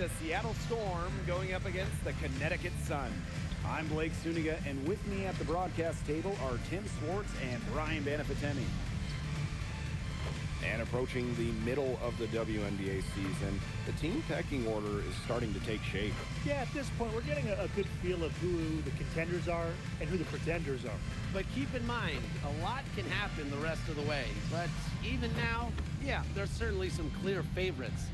the Seattle Storm going up against the Connecticut Sun. I'm Blake Suniga, and with me at the broadcast table are Tim Swartz and Brian Banafitemi. And approaching the middle of the WNBA season, the team pecking order is starting to take shape. Yeah, at this point, we're getting a good feel of who the contenders are and who the pretenders are. But keep in mind, a lot can happen the rest of the way. But even now, yeah, there's certainly some clear favorites.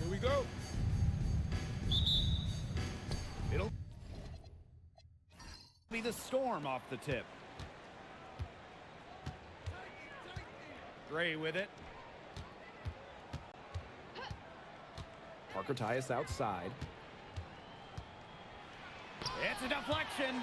Here we go. It'll be the Storm off the tip. Gray with it. Parker Tyus outside. It's a deflection.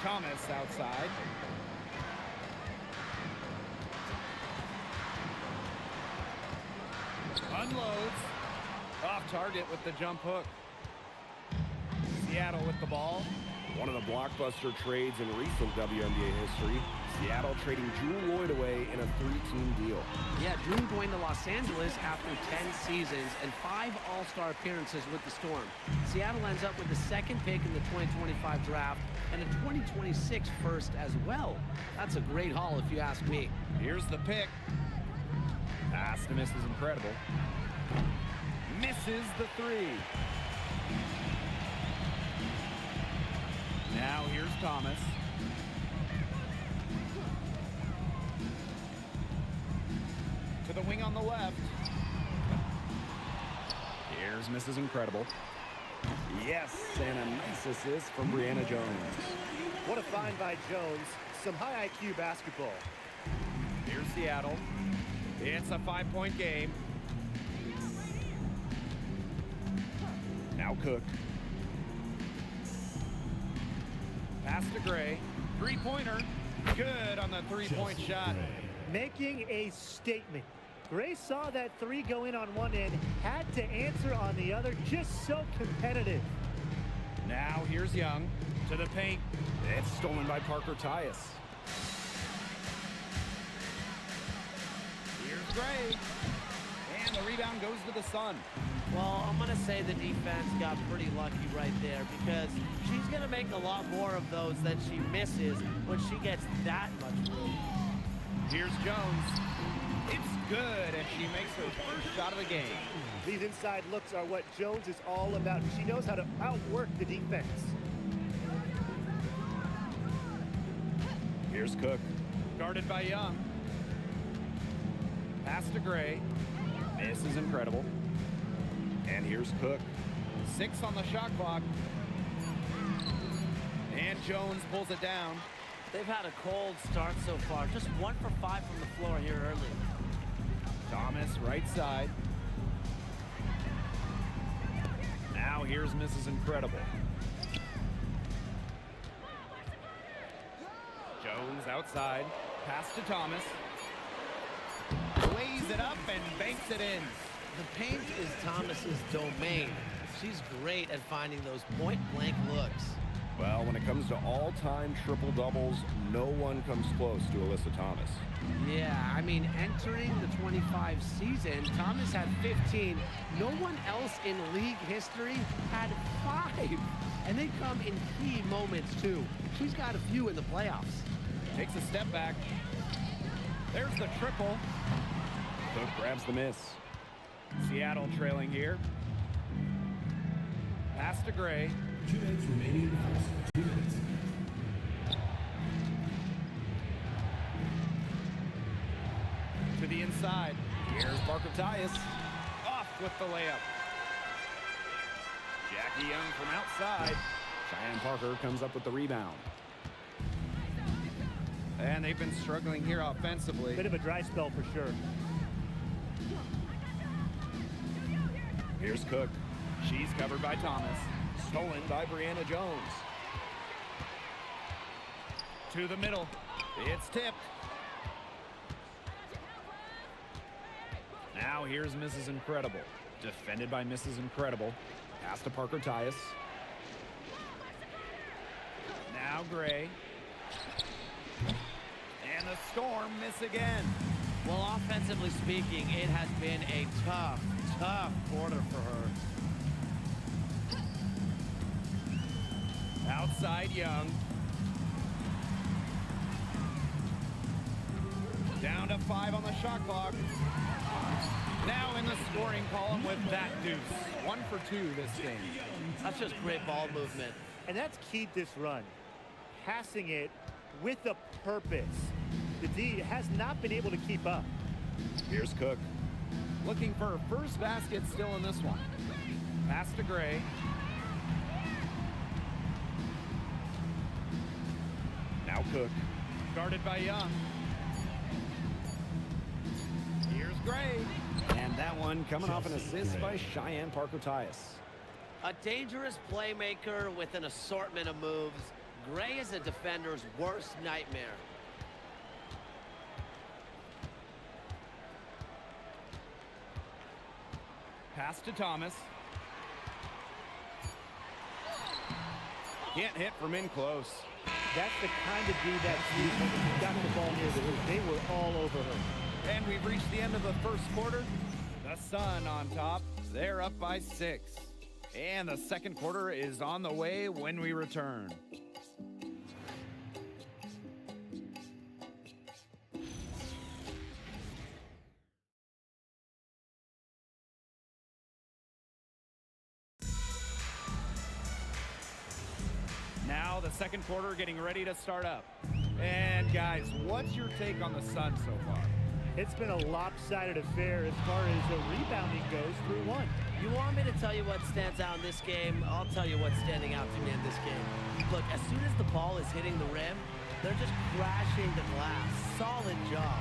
Thomas outside. Unloads. Off target with the jump hook. Seattle with the ball. One of the blockbuster trades in recent WNBA history. Seattle trading Jewel Lloyd away in a 3-team deal. Yeah, June going to Los Angeles after 10 seasons and 5 All-Star appearances with the Storm. Seattle ends up with the second pick in the 2025 draft and a 2026 first as well. That's a great haul if you ask me. Here's the pick. Pass to miss is incredible. Misses the three. Now here's Thomas. To the wing on the left. Here's Mrs. Incredible. Yes, and a nice assist from Brianna Jones. What a find by Jones. Some high IQ basketball. Here's Seattle. It's a 5-point game. Now Cook. Pass to Gray. Three-pointer. Good on the three-point shot. Making a statement. Gray saw that three go in on one end, had to answer on the other, just so competitive. Now here's Young to the paint. It's stolen by Parker Tyus. Here's Gray. And the rebound goes to the Sun. Well, I'm going to say the defense got pretty lucky right there because she's going to make a lot more of those than she misses when she gets that much room. Here's Jones. It's good, and she makes her first shot of the game. These inside looks are what Jones is all about. She knows how to outwork the defense. Here's Cook. Guarded by Young. Pass to Gray. This is incredible. And here's Cook. 6 on the shot clock. And Jones pulls it down. They've had a cold start so far. Just 1 for 5 from the floor here early. Thomas, right side. Now here's Mrs. Incredible. Jones outside. Pass to Thomas. Lays it up and banks it in. The paint is Thomas's domain. She's great at finding those point-blank looks. Well, when it comes to all-time triple-doubles, no one comes close to Alyssa Thomas. Yeah, I mean, entering the 25 season, Thomas had 15. No one else in league history had 5. And they come in key moments, too. She's got a few in the playoffs. Takes a step back. There's the triple. Cook grabs the miss. Seattle trailing here. Pass to Gray. 2 minutes remaining in the first. 2 minutes. To the inside. Here's Parker Tyus. Off with the layup. Jackie Young from outside. Cheyenne Parker comes up with the rebound. And they've been struggling here offensively. Bit of a dry spell for sure. Here's Cook. She's covered by Thomas. Stolen by Brianna Jones. To the middle. It's tipped. Now here's Mrs. Incredible. Defended by Mrs. Incredible. Pass to Parker Tyus. Now Gray. And the Storm miss again. Well, offensively speaking, it has been a tough quarter for her. Outside Young. Down to 5 on the shot clock. Now in the scoring column with that deuce. 1 for 2 this game. That's just great ball movement. And that's keyed this run. Passing it with a purpose. The D has not been able to keep up. Here's Cook. Looking for her first basket still in this one. Pass to Gray. Now Cook. Guarded by Young. Here's Gray. And that one coming off an assist by Cheyenne Parker Tyus. A dangerous playmaker with an assortment of moves. Gray is a defender's worst nightmare. Pass to Thomas. Can't hit from in close. That's the kind of D that she got the ball near the hoop. They were all over her. And we've reached the end of the first quarter. The Sun on top. They're up by 6. And the second quarter is on the way when we return. Now the second quarter getting ready to start up. And guys, what's your take on the Sun so far? It's been a lopsided affair as far as the rebounding goes through one. You want me to tell you what stands out in this game? I'll tell you what's standing out to me in this game. Look, as soon as the ball is hitting the rim, they're just crashing the glass. Solid job.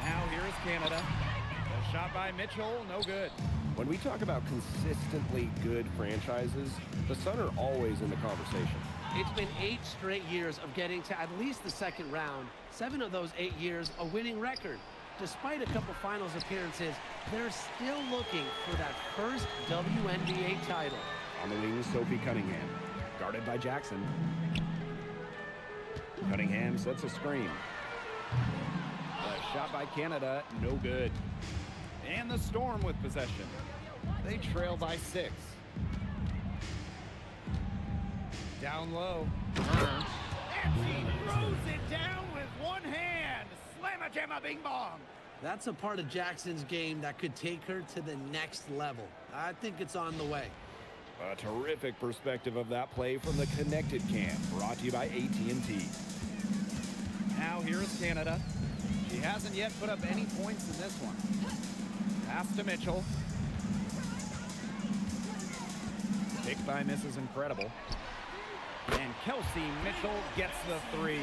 Now here is Canada. A shot by Mitchell, no good. When we talk about consistently good franchises, the Sun are always in the conversation. It's been 8 straight years of getting to at least the second round. 7 of those 8 years, a winning record. Despite a couple finals appearances, they're still looking for that first WNBA title. On the wing, Sophie Cunningham. Guarded by Jackson. Cunningham sets a screen. A shot by Canada, no good. And the Storm with possession. They trail by 6. Down low. And she throws it down with one hand. Slamma-jamma bing bong. That's a part of Jackson's game that could take her to the next level. I think it's on the way. A terrific perspective of that play from the Connected Cam, brought to you by AT&T. Now here's Canada. She hasn't yet put up any points in this one. Pass to Mitchell. Picked by Mrs. Incredible. And Kelsey Mitchell gets the 3.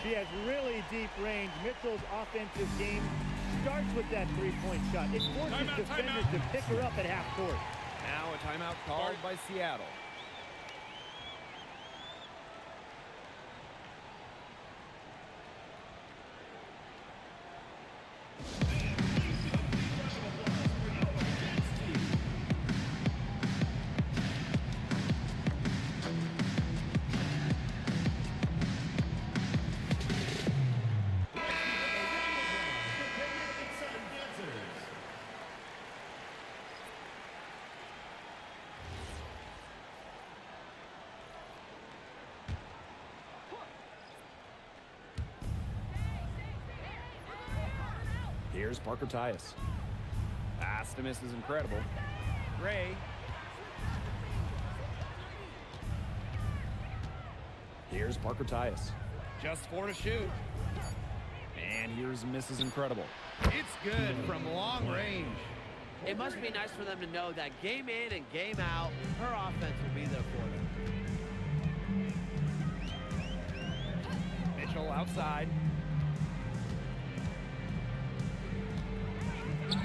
She has really deep range. Mitchell's offensive game starts with that three-point shot. It forces defenders to pick her up at half court. Now a timeout called by Seattle. Here's Parker Tyus. Pass to Mrs. Incredible. Gray. Here's Parker Tyus. Just 4 to shoot. And here's Mrs. Incredible. It's good from long range. It must be nice for them to know that game in and game out, her offense will be there for them. Mitchell outside.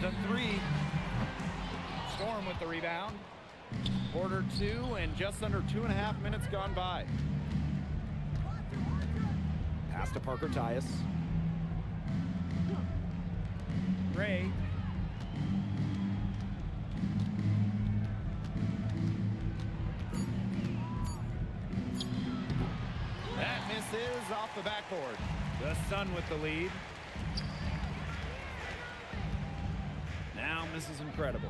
The three. Storm with the rebound. Quarter 2 and just under 2.5 minutes gone by. Pass to Parker Tyus. Gray. That misses off the backboard. The Sun with the lead. Now misses incredible.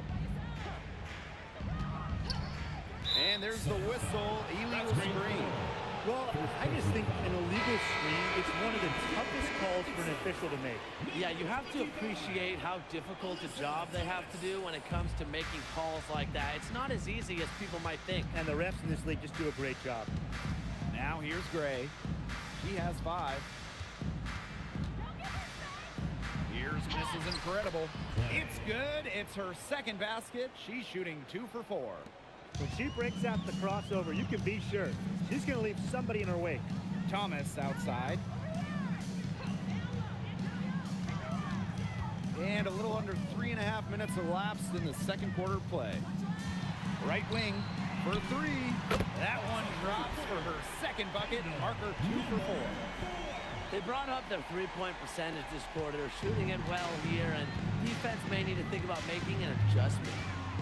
And there's the whistle. Illegal screen. Well, I just think an illegal screen, it's one of the toughest calls for an official to make. Yeah, you have to appreciate how difficult a job they have to do when it comes to making calls like that. It's not as easy as people might think. And the refs in this league just do a great job. Now here's Gray. She has 5. Here's Mrs. Incredible. It's good. It's her second basket. She's shooting 2 for 4. When she breaks out the crossover, you can be sure she's going to leave somebody in her wake. Thomas outside. And a little under 3.5 minutes elapsed in the second quarter play. Right wing for 3. That one drops for her second bucket. Parker 2 for 4. They brought up their three-point percentage this quarter. They're shooting it well here, and defense may need to think about making an adjustment.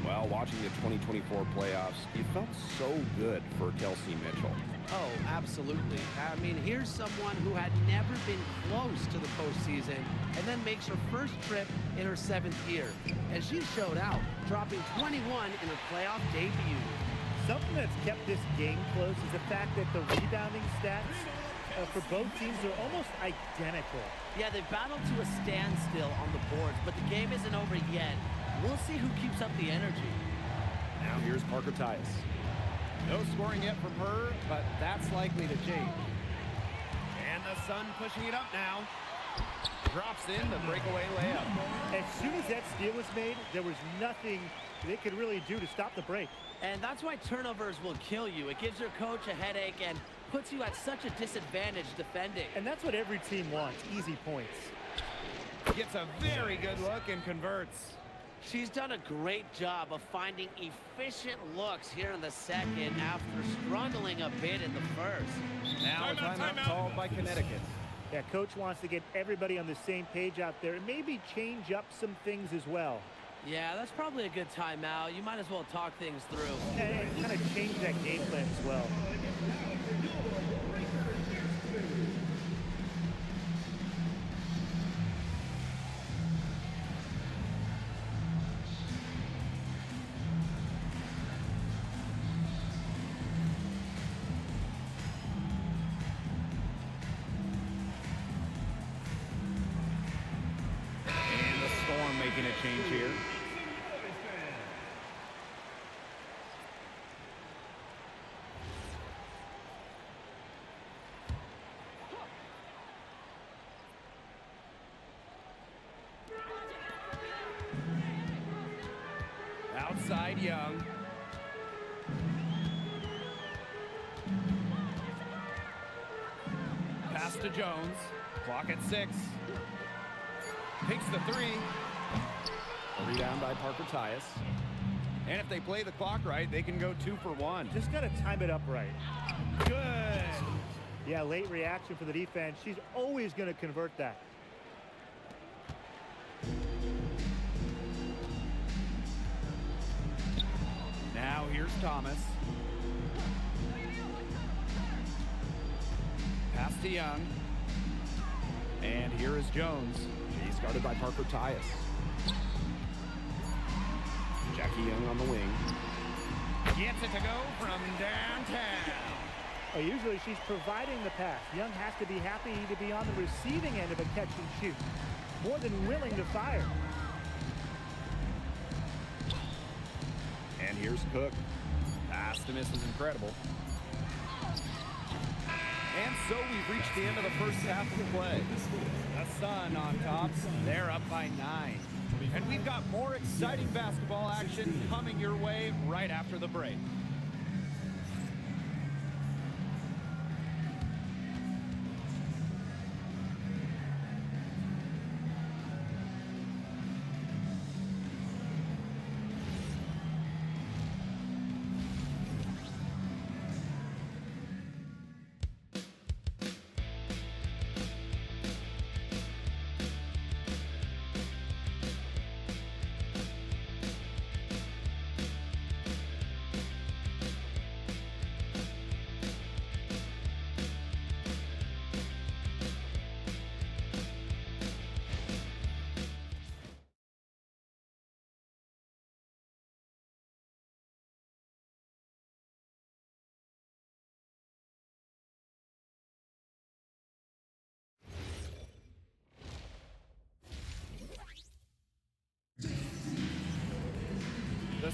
Well, watching the 2024 playoffs, it felt so good for Kelsey Mitchell. Oh, absolutely. I mean, here's someone who had never been close to the postseason and then makes her first trip in her 7th year. And she showed out, dropping 21 in her playoff debut. Something that's kept this game close is the fact that the rebounding stats for both teams are almost identical. Yeah, they've battled to a standstill on the boards, but the game isn't over yet. We'll see who keeps up the energy. Now here's Parker Tyus. No scoring yet from her, but that's likely to change. And the Sun pushing it up now. Drops in the breakaway layup. As soon as that steal was made, there was nothing they could really do to stop the break. And that's why turnovers will kill you. It gives your coach a headache and puts you at such a disadvantage defending. And that's what every team wants, easy points. Gets a very good look and converts. She's done a great job of finding efficient looks here in the second after struggling a bit in the first. Now a timeout called by Connecticut. Yeah, coach wants to get everybody on the same page out there and maybe change up some things as well. Yeah, that's probably a good timeout. You might as well talk things through. And kind of change that game plan as well. And the Storm making a change here. Outside Young. Pass to Jones. Clock at 6. Takes the 3. A rebound by Parker Tyus. And if they play the clock right, they can go 2 for 1. Just got to time it up right. Good. Yeah, late reaction for the defense. She's always going to convert that. Now here's Thomas. Pass to Young. And here is Jones. She's guarded by Parker Tyus. Jackie Young on the wing. Gets it to go from downtown. Usually she's providing the pass. Young has to be happy to be on the receiving end of a catch and shoot. More than willing to fire. And here's Cook. Pass to miss was incredible. And so we've reached the end of the first half of the play. The Sun on top. They're up by 9. And we've got more exciting basketball action coming your way right after the break.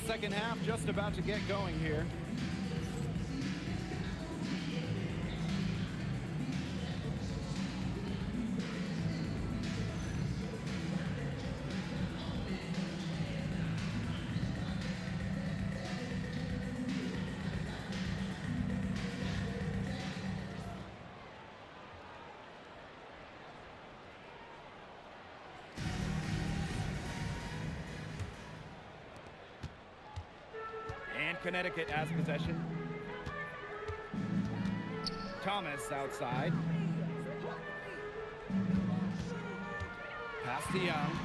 second half just about to get going here. And Connecticut has possession. Thomas outside. Pass to Young.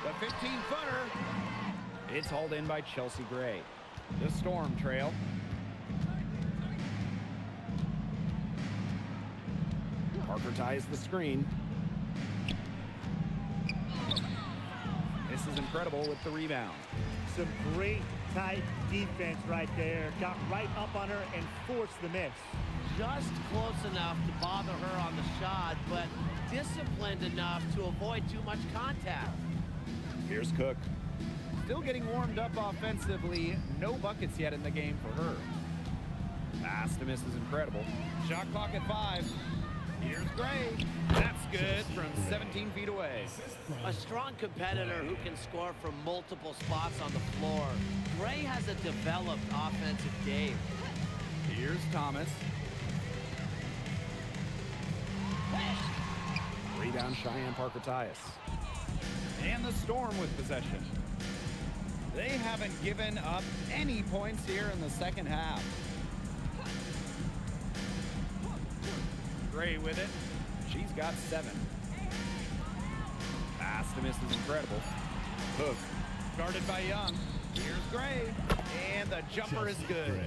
The 15-footer. It's hauled in by Chelsea Gray. The Storm trail. Parker ties the screen. This is incredible with the rebound. Some great tight defense right there. Got right up on her and forced the miss. Just close enough to bother her on the shot, but disciplined enough to avoid too much contact. Here's Cook. Still getting warmed up offensively. No buckets yet in the game for her. Pass to miss is incredible. Shot clock at 5. Here's Gray. That's good from 17 feet away. A strong competitor who can score from multiple spots on the floor. Gray has a developed offensive game. Here's Thomas. Rebound Cheyenne Parker Tyus. And the Storm with possession. They haven't given up any points here in the second half. Gray with it. She's got 7. Pass to miss is incredible. Hook. Guarded by Young. Here's Gray. And the jumper is good.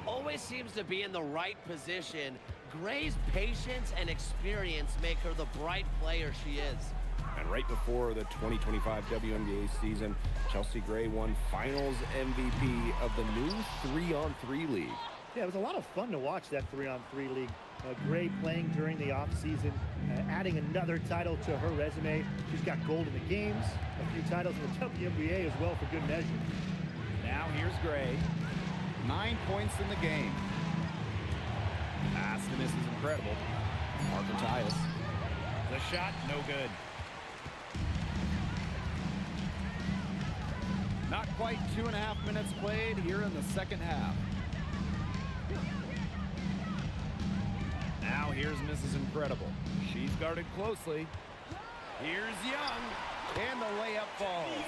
Always seems to be in the right position. Gray's patience and experience make her the bright player she is. And right before the 2025 WNBA season, Chelsea Gray won Finals MVP of the new 3-on-3 league. Yeah, it was a lot of fun to watch that 3-on-3 league. Gray playing during the offseason, adding another title to her resume. She's got gold in the games, a few titles in the WNBA as well for good measure. Now here's Gray. 9 points in the game. Pass to miss is incredible. Parker Tyus. The shot, no good. Not quite 2.5 minutes played here in the second half. Now here's Mrs. Incredible. She's guarded closely. Here's Young, and the layup falls.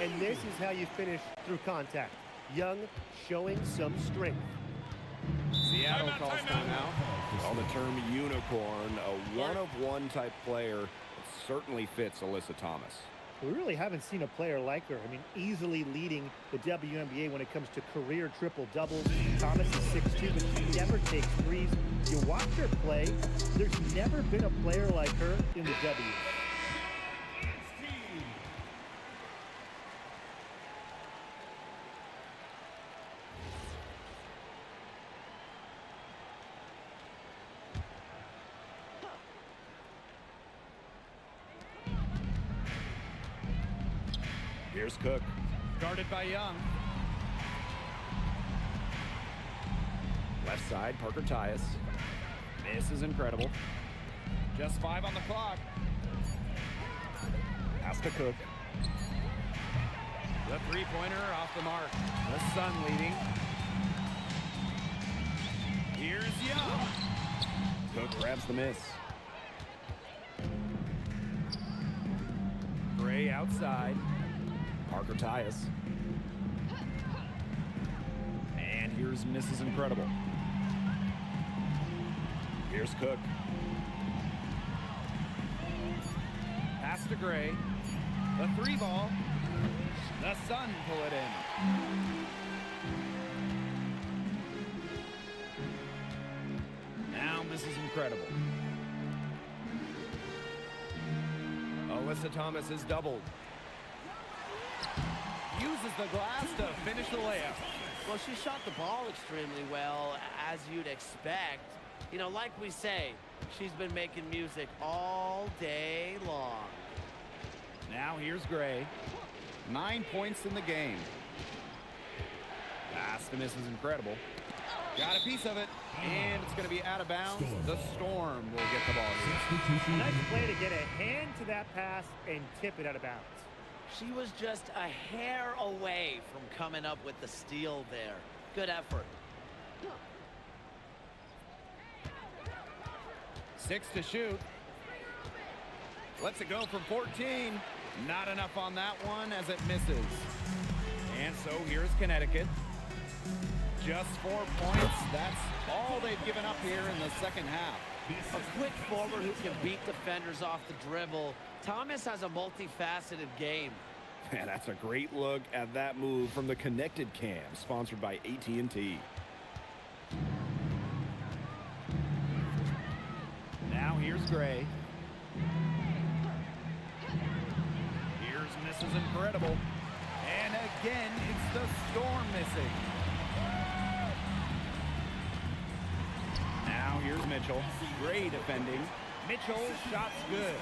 And this is how you finish through contact. Young showing some strength. Seattle calls timeout. On the term unicorn, a one-of-one type player, it certainly fits Alyssa Thomas. We really haven't seen a player like her. I mean, easily leading the WNBA when it comes to career triple-doubles. Thomas is 6'2", but she never takes threes. You watch her play, there's never been a player like her in the W. Here's Cook. Guarded by Young. Left side, Parker Tyus. This is incredible. Just 5 on the clock. Pass to Cook. The three-pointer off the mark. The Sun leading. Here's Young. Cook grabs the miss. Gray outside. Parker Tyus. And here's Mrs. Incredible. Here's Cook. Pass to Gray. The 3-ball. The Sun pull it in. Now Mrs. Incredible. Alyssa Thomas is doubled. Uses the glass to finish the layup. Well, she shot the ball extremely well, as you'd expect. You know, like we say, she's been making music all day long. Now here's Gray. 9 points in the game. Pass to miss is incredible. Got a piece of it, and it's going to be out of bounds. The Storm will get the ball here. Substitution. Nice play to get a hand to that pass and tip it out of bounds. She was just a hair away from coming up with the steal there. Good effort. 6 to shoot. Lets it go from 14. Not enough on that one as it misses. And so here's Connecticut. Just 4 points. That's all they've given up here in the second half. A quick forward who can beat defenders off the dribble. Thomas has a multifaceted game. Man, that's a great look at that move from the Connected Cam, sponsored by AT&T. Now here's Gray. Here's Mrs. Incredible. And again, it's the Storm missing. Now here's Mitchell. Gray defending. Mitchell, shot's good.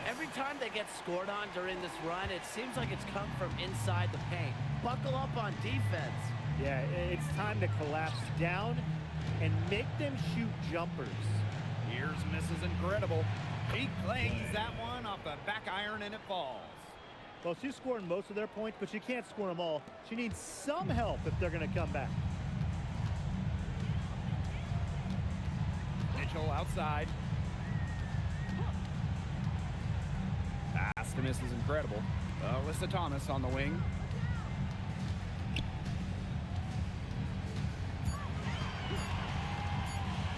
Every time they get scored on during this run, it seems like it's come from inside the paint. Buckle up on defense. Yeah, it's time to collapse down and make them shoot jumpers. Here's Mrs. Incredible. He clangs that one off the back iron and it falls. Well, she's scoring most of their points, but she can't score them all. She needs some help if they're going to come back. Mitchell outside. Pass to miss is incredible. Alyssa Thomas on the wing.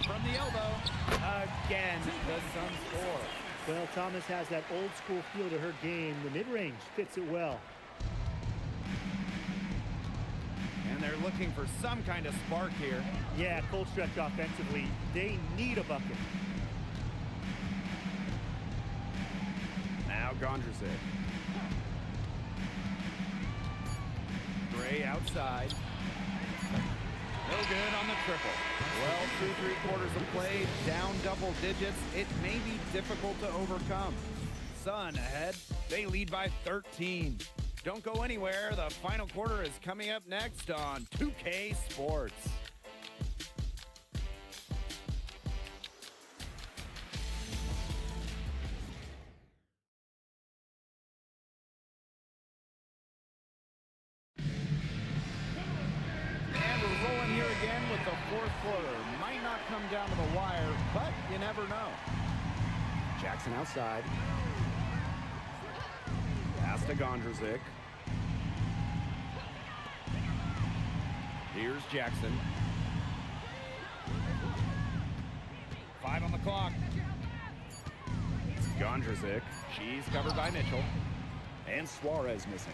From the elbow. Again, the Suns score. Well, Thomas has that old school feel to her game. The mid-range fits it well. And they're looking for some kind of spark here. Yeah, cold stretch offensively. They need a bucket. Now Gondrzic. Gray outside. No good on the triple. Well, through 3/4 of play, down double digits. It may be difficult to overcome. Sun ahead. They lead by 13. Don't go anywhere. The final quarter is coming up next on 2K Sports. The fourth quarter might not come down to the wire, but you never know. Jackson outside. Pass to Gondrzic. Here's Jackson. 5 on the clock. Gondrzic. She's covered by Mitchell. And Suarez missing.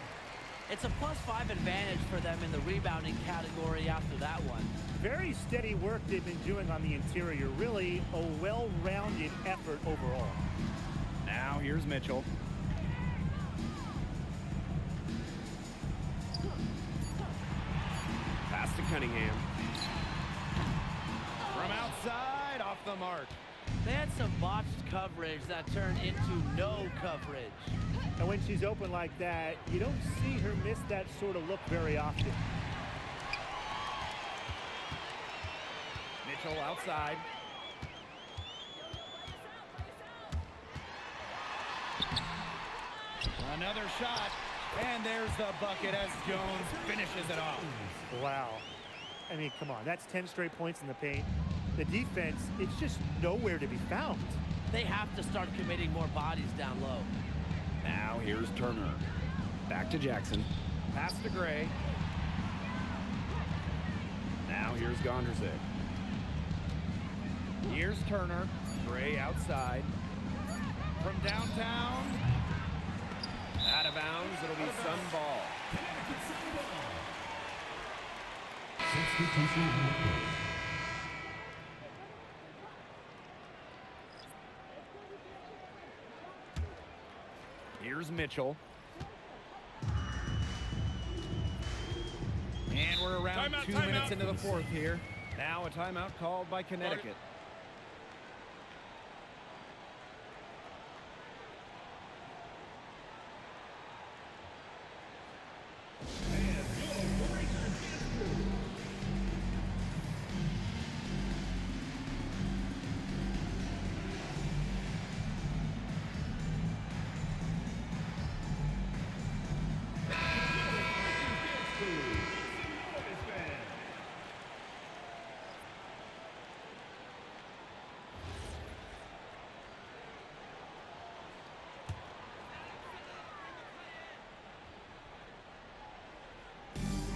It's a +5 advantage for them in the rebounding category after that one. Very steady work they've been doing on the interior. Really a well-rounded effort overall. Now here's Mitchell. Pass to Cunningham. From outside, off the mark. They had some botched coverage that turned into no coverage. And when she's open like that, you don't see her miss that sort of look very often. Mitchell outside. Another shot, and there's the bucket as Jones finishes it off. Wow. I mean, come on. That's 10 straight points in the paint. The defense, it's just nowhere to be found. They have to start committing more bodies down low. Now here's Turner. Back to Jackson. Pass to Gray. Now here's Gondrzic. Here's Turner. Gray outside. From downtown. Out of bounds. It'll be Sun ball. Substitution happened. Here's Mitchell. And we're around 2 minutes into the fourth here. Now a timeout called by Connecticut.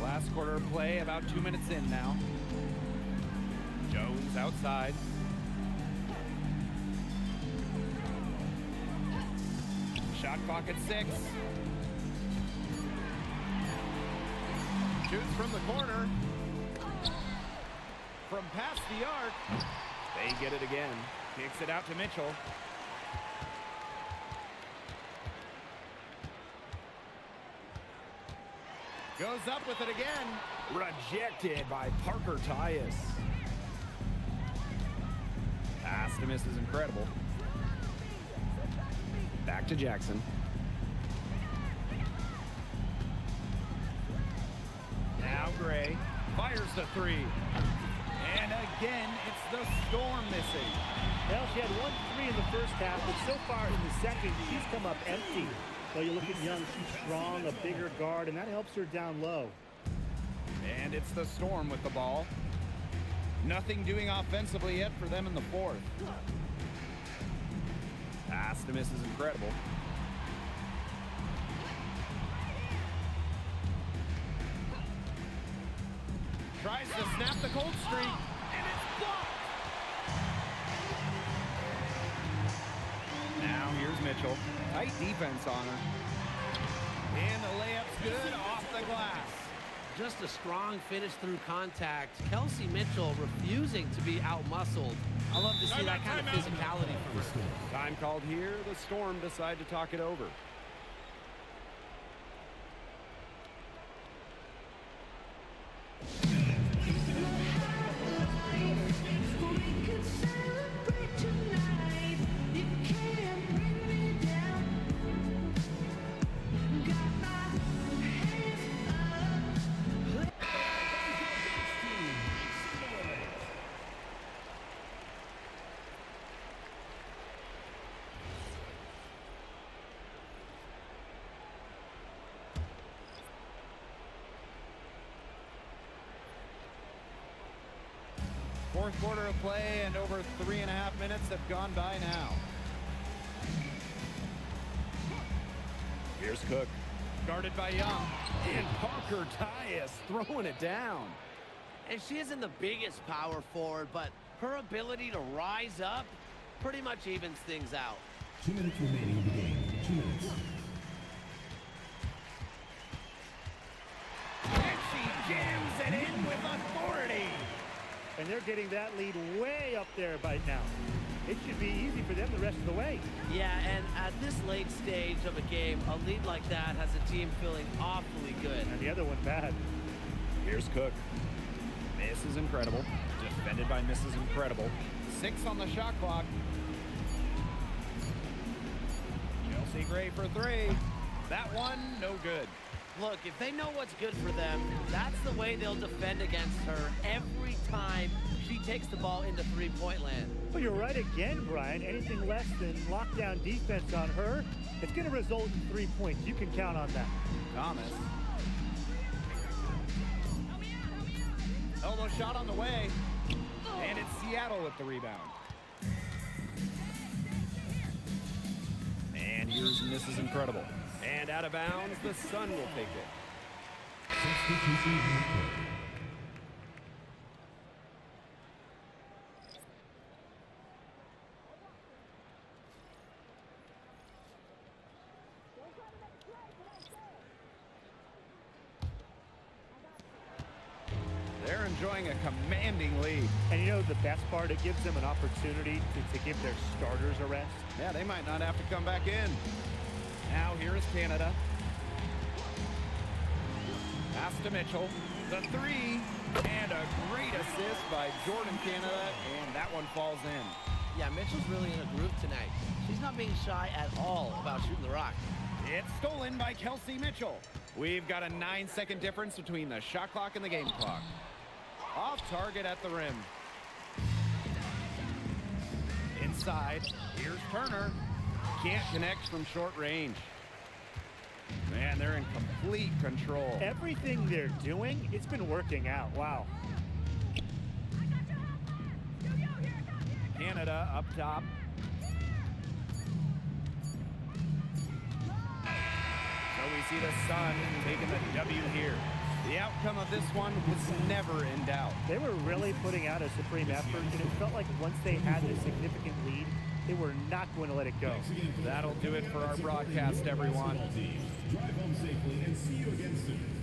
Last quarter of play, about 2 minutes in now. Jones outside. Shot clock at 6. Shoots from the corner. From past the arc. They get it again. Kicks it out to Mitchell. Goes up with it again. Rejected by Parker Tyus. Pass to miss is incredible. Back to Jackson. Now Gray fires the 3. And again, it's the Storm missing. Well, she had 1 3 in the first half, but so far in the second, she's come up empty. So you look at Young, she's strong, a bigger guard, and that helps her down low. And it's the Storm with the ball. Nothing doing offensively yet for them in the fourth. Pass to miss is incredible. Tries to snap the cold streak, and it's blocked. Now here's Mitchell. Tight defense on her. And the layup's good off the glass. Just a strong finish through contact. Kelsey Mitchell refusing to be out-muscled. I love to see that kind of physicality from her. Time called here. The Storm decide to talk it over. Fourth quarter of play, and over 3.5 minutes have gone by now. Here's Cook. Guarded by Young. And Parker Tyus throwing it down. And she isn't the biggest power forward, but her ability to rise up pretty much evens things out. 2 minutes remaining in the game. 2 minutes. And she jams it in with authority. And they're getting that lead way up there by now. It should be easy for them the rest of the way. Yeah, and at this late stage of a game, a lead like that has a team feeling awfully good. And the other one bad. Here's Cook. Miss is incredible. Defended by Mrs. Incredible. 6 on the shot clock. Chelsea Gray for 3. That one, no good. Look, if they know what's good for them, that's the way they'll defend against her every time she takes the ball into three-point land. Well, you're right again, Brian. Anything less than lockdown defense on her, it's going to result in 3 points. You can count on that. Thomas. Elbow shot on the way. And it's Seattle with the rebound. And here's Mrs. Incredible. And out of bounds, the Sun will take it. Substitution required. They're enjoying a commanding lead. And you know the best part? It gives them an opportunity to give their starters a rest. Yeah, they might not have to come back in. Now here is Canada. Pass to Mitchell. The 3. And a great assist by Jordan Canada. And that one falls in. Yeah, Mitchell's really in a groove tonight. She's not being shy at all about shooting the rock. It's stolen by Kelsey Mitchell. We've got a 9-second difference between the shot clock and the game clock. Off target at the rim. Inside. Here's Turner. Can't connect from short range. Man, they're in complete control. Everything they're doing, it's been working out. Wow. Canada up top. So we see the Sun taking the W here. The outcome of this one was never in doubt. They were really putting out a supreme effort, and it felt like once they had a significant lead, they were not going to let it go. That'll do it for our broadcast, everyone. Drive home safely and see you again soon.